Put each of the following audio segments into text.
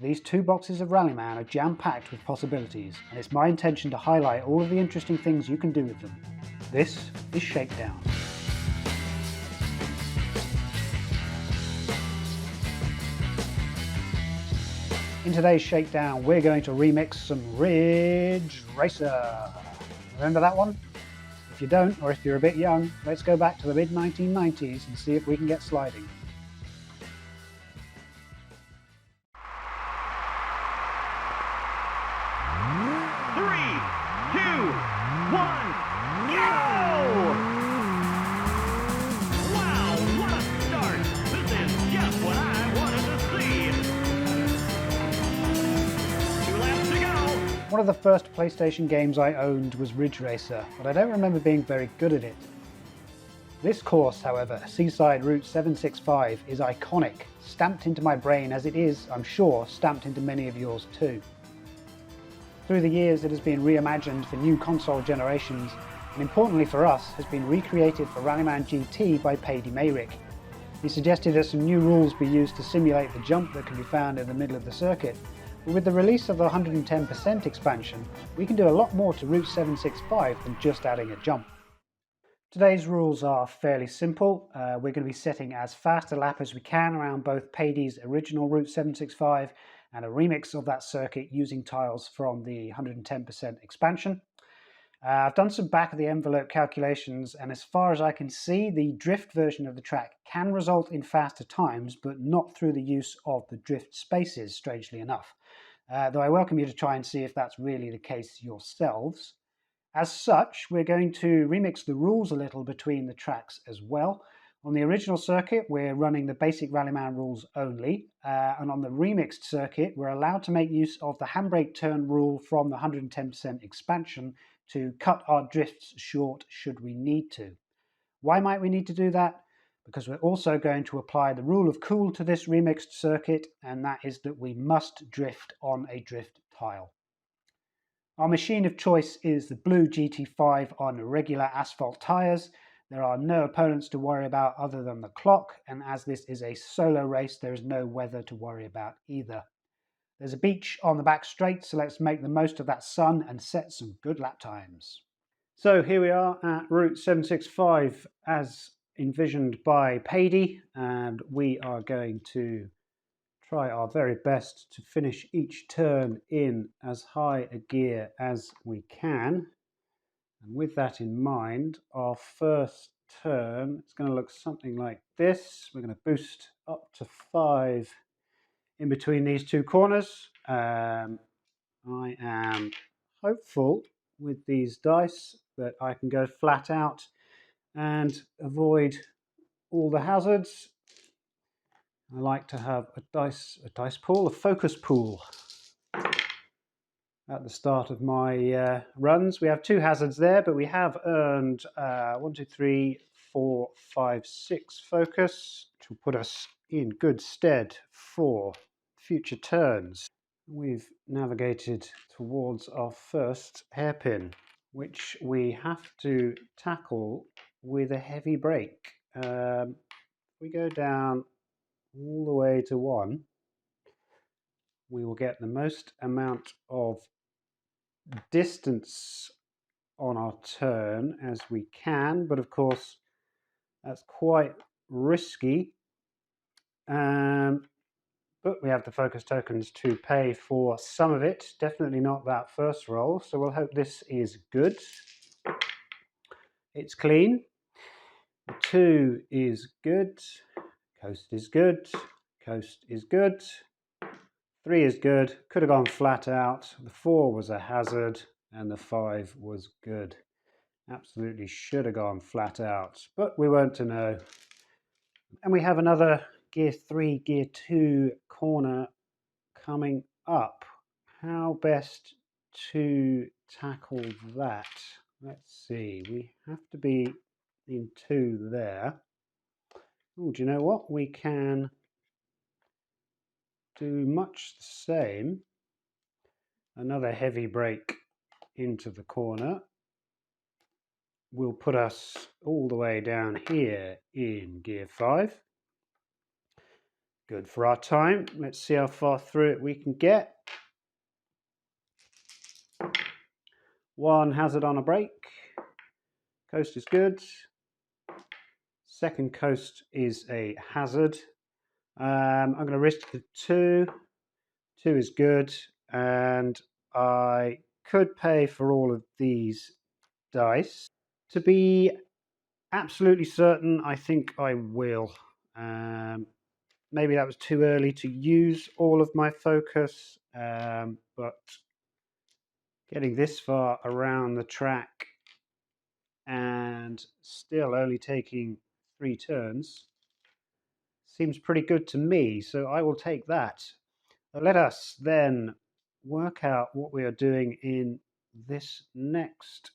these two boxes of Rallyman are jam-packed with possibilities, and it's my intention to highlight all of the interesting things you can do with them. This is Shakedown. In today's Shakedown, we're going to remix some Ridge Racer. Remember that one? If you don't, or if you're a bit young, let's go back to the mid-1990s and see if we can get sliding. One of the first PlayStation games I owned was Ridge Racer, but I don't remember being very good at it. This course, however, Seaside Route 765, is iconic, stamped into my brain as it is, I'm sure, stamped into many of yours too. Through the years it has been reimagined for new console generations, and importantly for us, has been recreated for Rallyman GT by Mayrik. He suggested that some new rules be used to simulate the jump that can be found in the middle of the circuit. But with the release of the 110% expansion, we can do a lot more to Route 765 than just adding a jump. Today's rules are fairly simple. We're going to be setting as fast a lap as we can around both Paddy's original Route 765 and a remix of that circuit using tiles from the 110% expansion. I've done some back of the envelope calculations, and as far as I can see, the drift version of the track can result in faster times, but not through the use of the drift spaces, strangely enough. Though I welcome you to try and see if that's really the case yourselves. As such, we're going to remix the rules a little between the tracks as well. On the original circuit, we're running the basic Rallyman rules only, and on the remixed circuit, we're allowed to make use of the handbrake turn rule from the 110% expansion to cut our drifts short should we need to. Why might we need to do that? Because we're also going to apply the rule of cool to this remixed circuit, and that is that we must drift on a drift tile. Our machine of choice is the blue GT5 on regular asphalt tyres. There are no opponents to worry about other than the clock, and as this is a solo race, there is no weather to worry about either. There's a beach on the back straight, so let's make the most of that sun and set some good lap times. So here we are at Route 765 as envisioned by Paddy, and we are going to try our very best to finish each turn in as high a gear as we can. And with that in mind, our first turn is going to look something like this. We're going to boost up to 5 in between these two corners. I am hopeful with these dice that I can go flat out and avoid all the hazards. I like to have a dice pool, a focus pool at the start of my runs. We have 2 hazards there, but we have earned 1, 2, 3, 4, 5, 6 focus, which will put us in good stead for future turns. We've navigated towards our first hairpin, which we have to tackle with a heavy brake. We go down all the way to 1, we will get the most amount of distance on our turn as we can, but of course that's quite risky. But we have the focus tokens to pay for some of it, definitely not that first roll, so we'll hope this is good. It's clean. 2 is good, coast is good, coast is good, 3 is good, could have gone flat out, the 4 was a hazard, and the 5 was good. Absolutely should have gone flat out, but we weren't to know. And we have another gear 3, gear 2 corner coming up. How best to tackle that? Let's see, we have to be in 2 there. Oh, do you know what? We can do much the same. Another heavy brake into the corner will put us all the way down here in gear 5. Good for our time. Let's see how far through it we can get. One hazard on a break. Coast is good. Second coast is a hazard. I'm going to risk the 2. 2 is good. And I could pay for all of these dice. To be absolutely certain, I think I will. Maybe that was too early to use all of my focus, but getting this far around the track and still only taking 3 turns seems pretty good to me, so I will take that. Let us then work out what we are doing in this next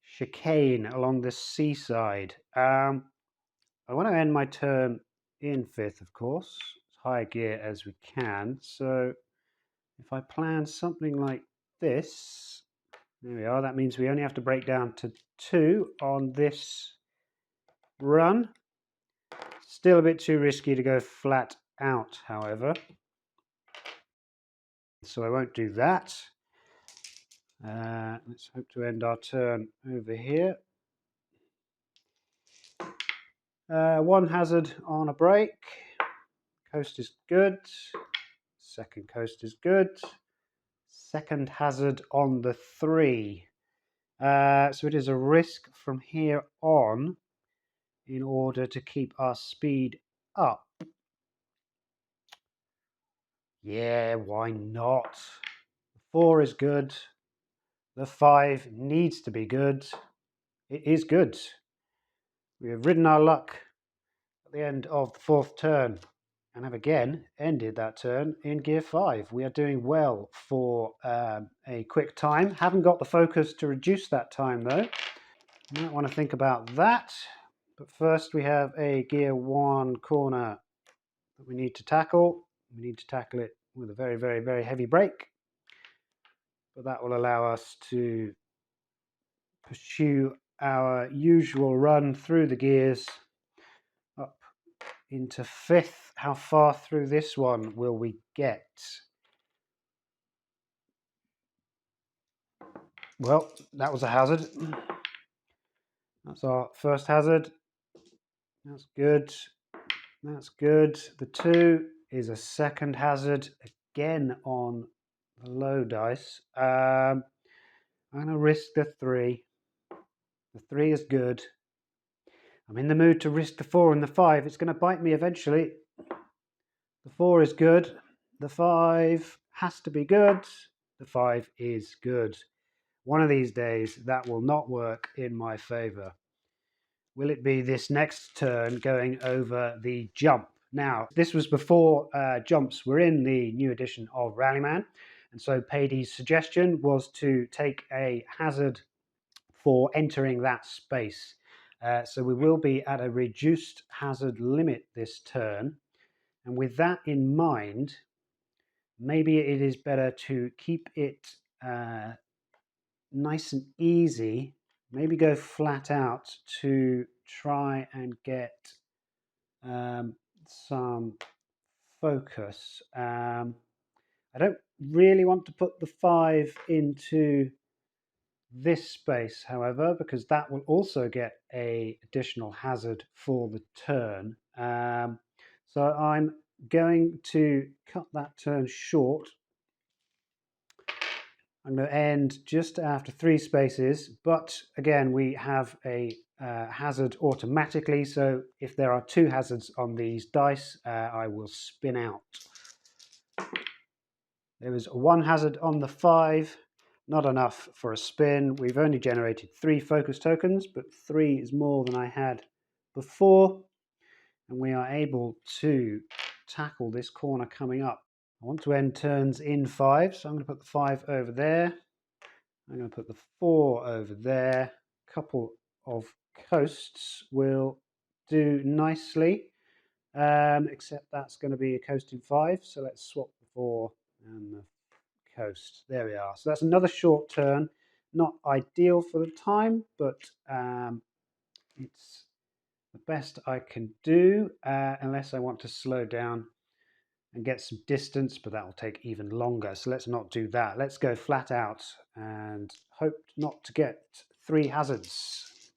chicane along the seaside. I want to end my turn in 5th, of course, as high gear as we can. So if I plan something like this, there we are. That means we only have to break down to 2 on this run. Still a bit too risky to go flat out, however. So I won't do that. Let's hope to end our turn over here. 1 hazard on a break. Coast is good. Second coast is good. Second hazard on the 3. So it is a risk from here on in order to keep our speed up. Yeah, why not? The 4 is good. The 5 needs to be good. It is good. We have ridden our luck at the end of the 4th turn and have again ended that turn in gear 5. We are doing well for a quick time. Haven't got the focus to reduce that time though. You might want to think about that. But first we have a gear 1 corner that we need to tackle. We need to tackle it with a very, very, very heavy brake. But that will allow us to pursue our usual run through the gears up into 5th. How far through this one will we get? Well, that was a hazard. That's our first hazard. That's good. That's good. The 2 is a second hazard, again on the low dice. I'm going to risk the 3. The 3 is good. I'm in the mood to risk the 4 and the 5. It's going to bite me eventually. The 4 is good. The 5 has to be good. The 5 is good. One of these days that will not work in my favour. Will it be this next turn going over the jump? Now, this was before jumps were in the new edition of Rallyman, and so Padey's suggestion was to take a hazard for entering that space. So we will be at a reduced hazard limit this turn, and with that in mind, maybe it is better to keep it nice and easy. Maybe go flat out to try and get some focus. I don't really want to put the 5 into this space, however, because that will also get an additional hazard for the turn. So I'm going to cut that turn short. I'm going to end just after 3 spaces, but again we have a hazard automatically, so if there are 2 hazards on these dice, I will spin out. There was 1 hazard on the 5, not enough for a spin. We've only generated 3 focus tokens, but 3 is more than I had before, and we are able to tackle this corner coming up. I want to end turns in 5, so I'm going to put the 5 over there. I'm going to put the 4 over there. A couple of coasts will do nicely, except that's going to be a coast in 5. So let's swap the 4 and the coast. There we are. So that's another short turn. Not ideal for the time, but it's the the best I can do, unless I want to slow down and get some distance, but that will take even longer. So let's not do that. Let's go flat out and hope not to get 3 hazards.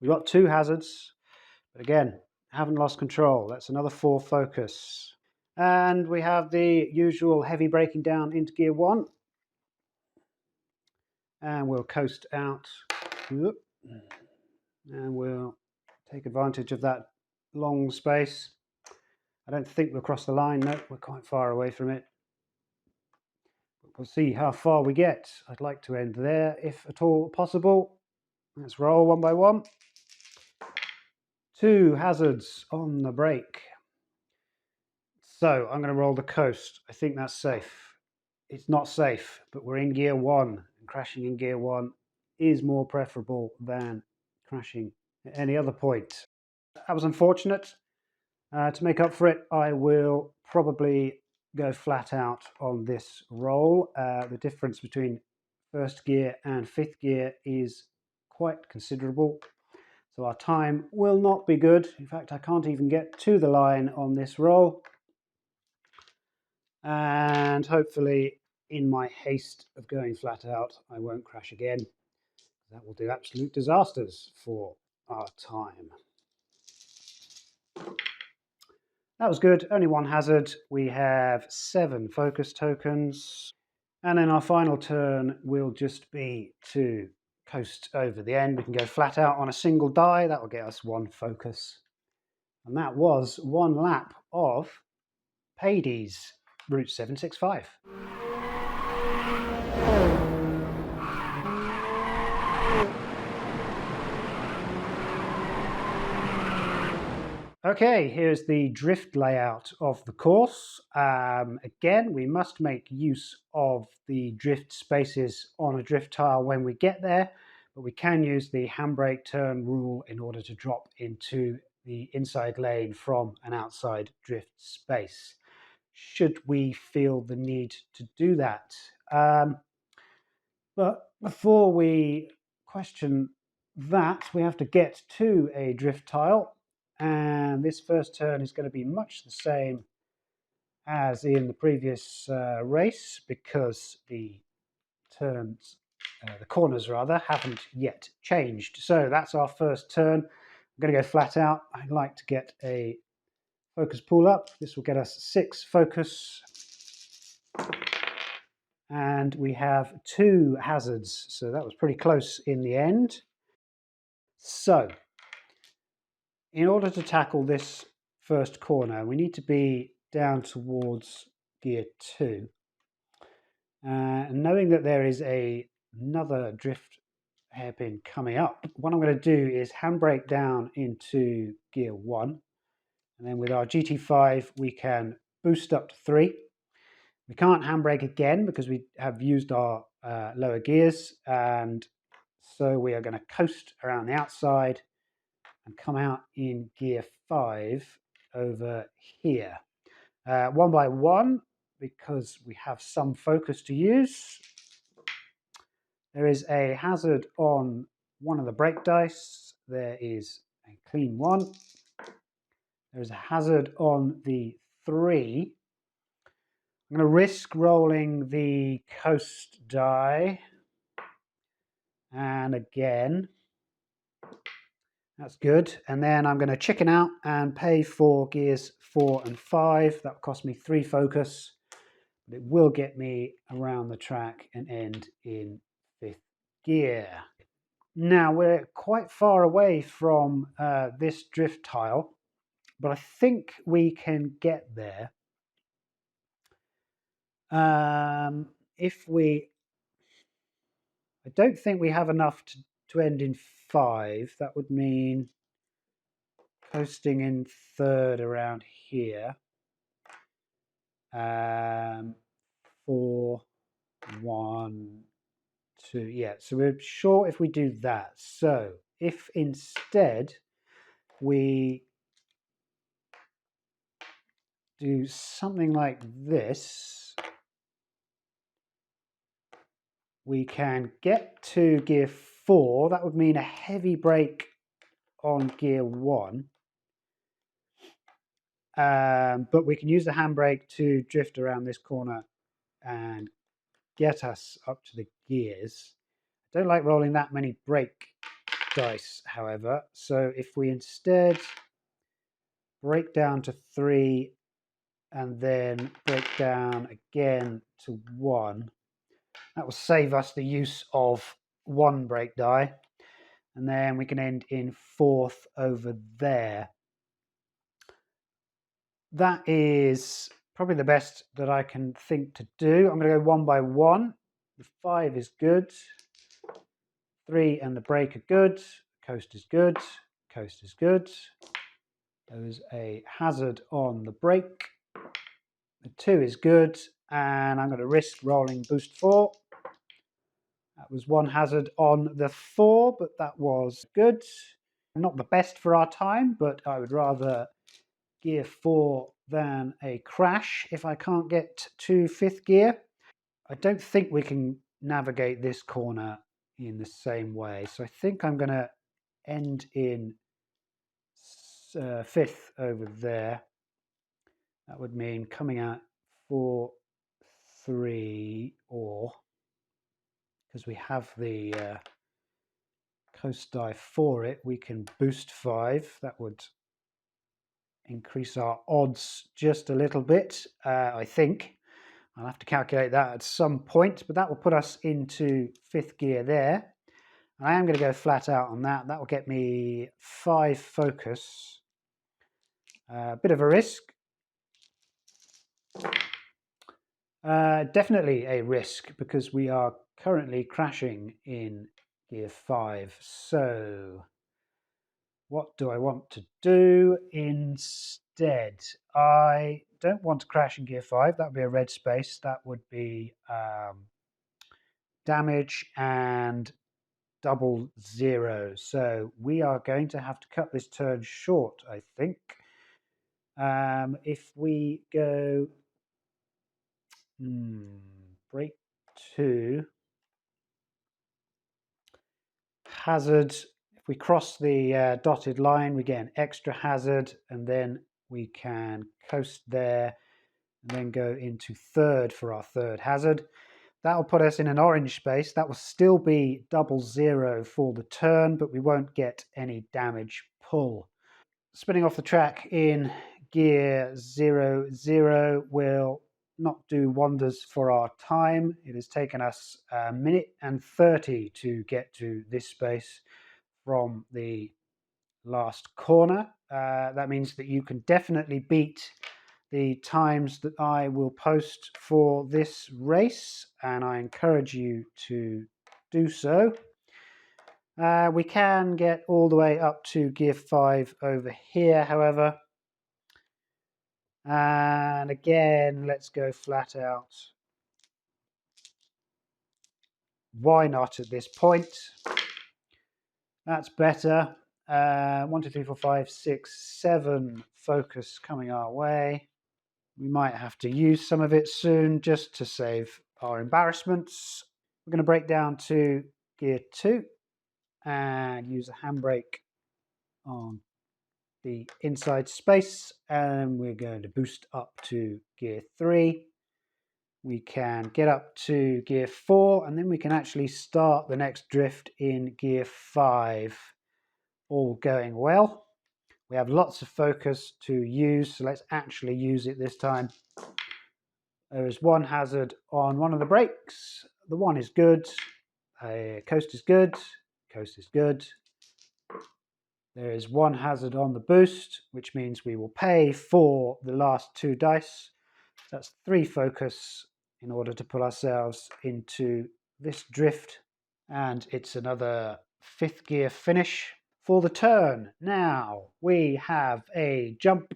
We've got 2 hazards, but again, haven't lost control. That's another 4 focus. And we have the usual heavy braking down into gear 1. And we'll coast out. And we'll take advantage of that long space. I don't think we'll cross the line. No, we're quite far away from it. But we'll see how far we get. I'd like to end there if at all possible. Let's roll one by one. 2 hazards on the brake. So I'm going to roll the coast. I think that's safe. It's not safe, but we're in gear 1. And crashing in gear 1 is more preferable than crashing at any other point. That was unfortunate. To make up for it, I will probably go flat out on this roll. The difference between first gear and 5th gear is quite considerable. So our time will not be good. In fact, I can't even get to the line on this roll. And hopefully, in my haste of going flat out, I won't crash again. That will do absolute disasters for our time. That was good. Only 1 hazard. We have 7 focus tokens. And then our final turn will just be to coast over the end. We can go flat out on a single die. That will get us 1 focus. And that was 1 lap of Paides Route 765. Okay, here's the drift layout of the course. Again, we must make use of the drift spaces on a drift tile when we get there, but we can use the handbrake turn rule in order to drop into the inside lane from an outside drift space, should we feel the need to do that. But before we question that, we have to get to a drift tile. And this first turn is going to be much the same as in the previous race, because the turns, the corners rather, haven't yet changed. So that's our first turn. I'm going to go flat out. I'd like to get a focus pull up. This will get us 6 focus. And we have 2 hazards. So that was pretty close in the end. So in order to tackle this first corner, we need to be down towards gear 2. And knowing that there is another drift hairpin coming up, what I'm going to do is handbrake down into gear 1. And then with our GT5, we can boost up to 3. We can't handbrake again because we have used our lower gears. And so we are going to coast around the outside and come out in gear 5 over here. 1 by 1, because we have some focus to use. There is a hazard on one of the brake dice. There is a clean 1. There is a hazard on the 3. I'm going to risk rolling the coast die. And again, that's good. And then I'm going to chicken out and pay for gears 4 and 5. That will cost me 3 focus, but it will get me around the track and end in 5th gear. Now we're quite far away from this drift tile, but I think we can get there. I don't think we have enough to end in 5. That would mean coasting in 3rd around here. 4, 1, 2. Yeah, so we're sure if we do that. So if instead we do something like this, we can get to gear 4. That would mean a heavy brake on gear 1. But we can use the handbrake to drift around this corner and get us up to the gears. I don't like rolling that many brake dice, however, so if we instead break down to 3 and then break down again to 1, that will save us the use of 1 brake die, and then we can end in 4th over there. That is probably the best that I can think to do. I'm going to go 1 by 1. The 5 is good. 3 and the brake are good. Coast is good. Coast is good. There was a hazard on the brake. The 2 is good. And I'm going to risk rolling boost 4. That was 1 hazard on the 4, but that was good. Not the best for our time, but I would rather gear 4 than a crash if I can't get to 5th gear. I don't think we can navigate this corner in the same way, so I think I'm going to end in 5th over there. That would mean coming out 4, 3, or because we have the coast die for it, we can boost 5. That would increase our odds just a little bit, I think. I'll have to calculate that at some point, but that will put us into 5th gear there. I am going to go flat out on that. That will get me 5 focus. A bit of a risk. Definitely a risk because we are currently crashing in gear 5. So what do I want to do instead? I don't want to crash in gear 5. That would be a red space. That would be damage and double 0. So we are going to have to cut this turn short, I think. If we go brake 2, hazard, if we cross the dotted line, we get an extra hazard, and then we can coast there and then go into 3rd for our 3rd hazard. That will put us in an orange space. That will still be double 0 for the turn, but we won't get any damage pull. Spinning off the track in gear 0, 0 will not do wonders for our time. It has taken us 1:30 to get to this space from the last corner. That means that you can definitely beat the times that I will post for this race, and I encourage you to do so. We can get all the way up to gear 5 over here, however. And again, let's go flat out. Why not at this point? That's better. 1, 2, 3, 4, 5, 6, 7 focus coming our way. We might have to use some of it soon just to save our embarrassments. We're going to break down to gear 2 and use a handbrake on the inside space, and we're going to boost up to gear 3. We can get up to gear 4, and then we can actually start the next drift in gear 5. All going well. We have lots of focus to use, so let's actually use it this time. There is 1 hazard on one of the brakes. The 1 is good. Coast is good. Coast is good. There is 1 hazard on the boost, which means we will pay for the last 2 dice. That's 3 focus in order to put ourselves into this drift. And it's another 5th gear finish for the turn. Now we have a jump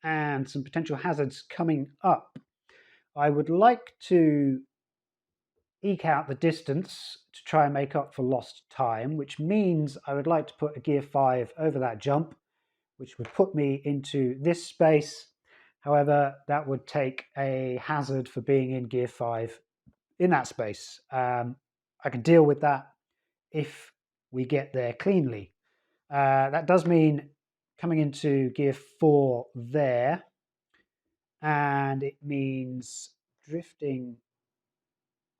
and some potential hazards coming up. I would like to eke out the distance to try and make up for lost time, which means I would like to put a gear 5 over that jump, which would put me into this space. However, that would take a hazard for being in gear 5 in that space. I can deal with that if we get there cleanly. That does mean coming into gear 4 there, and it means drifting.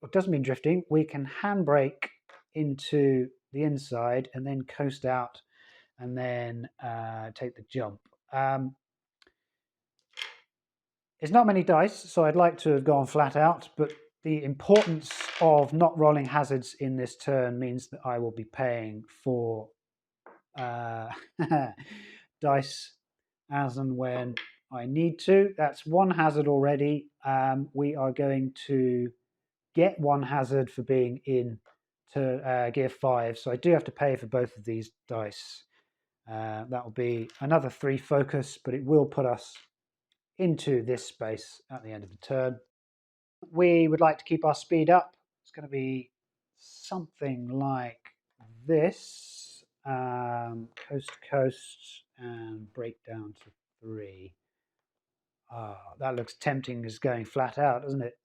It doesn't mean drifting. We can handbrake into the inside and then coast out and then take the jump. It's not many dice, so I'd like to have gone flat out, but the importance of not rolling hazards in this turn means that I will be paying for dice as and when I need to. That's one hazard already. We are going to get one hazard for being in to gear 5, so I do have to pay for both of these dice. That will be another 3 focus, but it will put us into this space at the end of the turn. We would like to keep our speed up. It's going to be something like this. Coast to coast and break down to 3. That looks tempting as going flat out, doesn't it?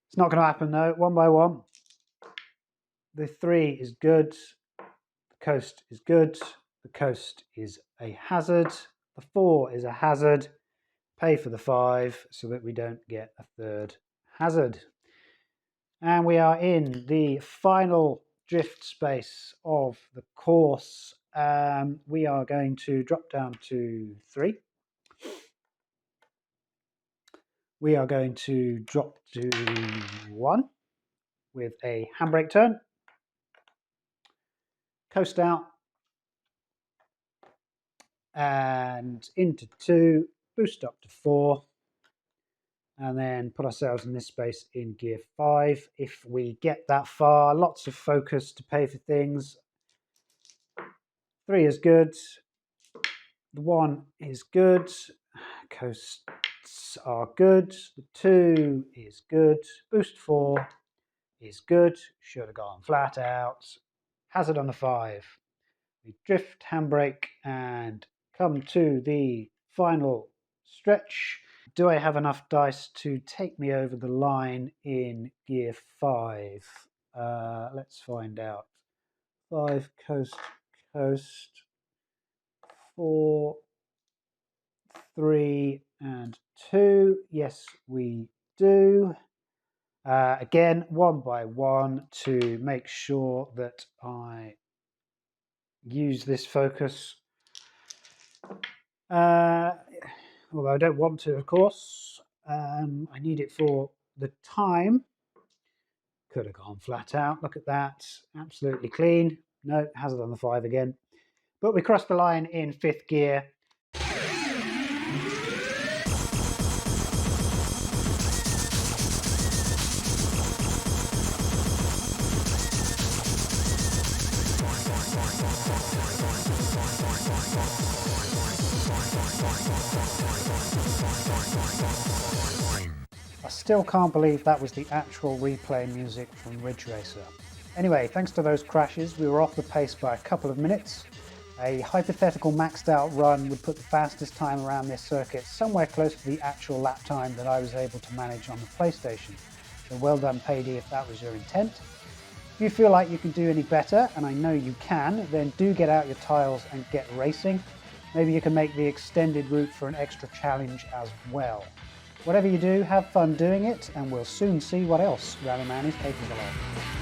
It's not going to happen though. One by one. The 3 is good. The coast is good. The coast is a hazard. The 4 is a hazard. Pay for the 5 so that we don't get a third hazard. And we are in the final drift space of the course. We are going to drop down to 3. We are going to drop to 1 with a handbrake turn. Coast out. And into 2. Boost up to 4. And then put ourselves in this space in gear 5. If we get that far, lots of focus to pay for things. 3 is good. The 1 is good. Coasts are good. The 2 is good. Boost 4 is good. Should have gone flat out. Hazard on the 5. We drift, handbrake, and come to the final stretch. Do I have enough dice to take me over the line in gear 5? Let's find out. 5, coast, coast. 4, 3, and 2. Yes, we do. Again, one by one to make sure that I use this focus. Although I don't want to, of course. I need it for the time. Could have gone flat out. Look at that. Absolutely clean. No, hazard on the 5 again. But we crossed the line in 5th gear. I still can't believe that was the actual replay music from Ridge Racer. Anyway, thanks to those crashes, we were off the pace by a couple of minutes. A hypothetical maxed out run would put the fastest time around this circuit somewhere close to the actual lap time that I was able to manage on the PlayStation. So well done, Padey, if that was your intent. If you feel like you can do any better, and I know you can, then do get out your tiles and get racing. Maybe you can make the extended route for an extra challenge as well. Whatever you do, have fun doing it, and we'll soon see what else Rallyman is capable of.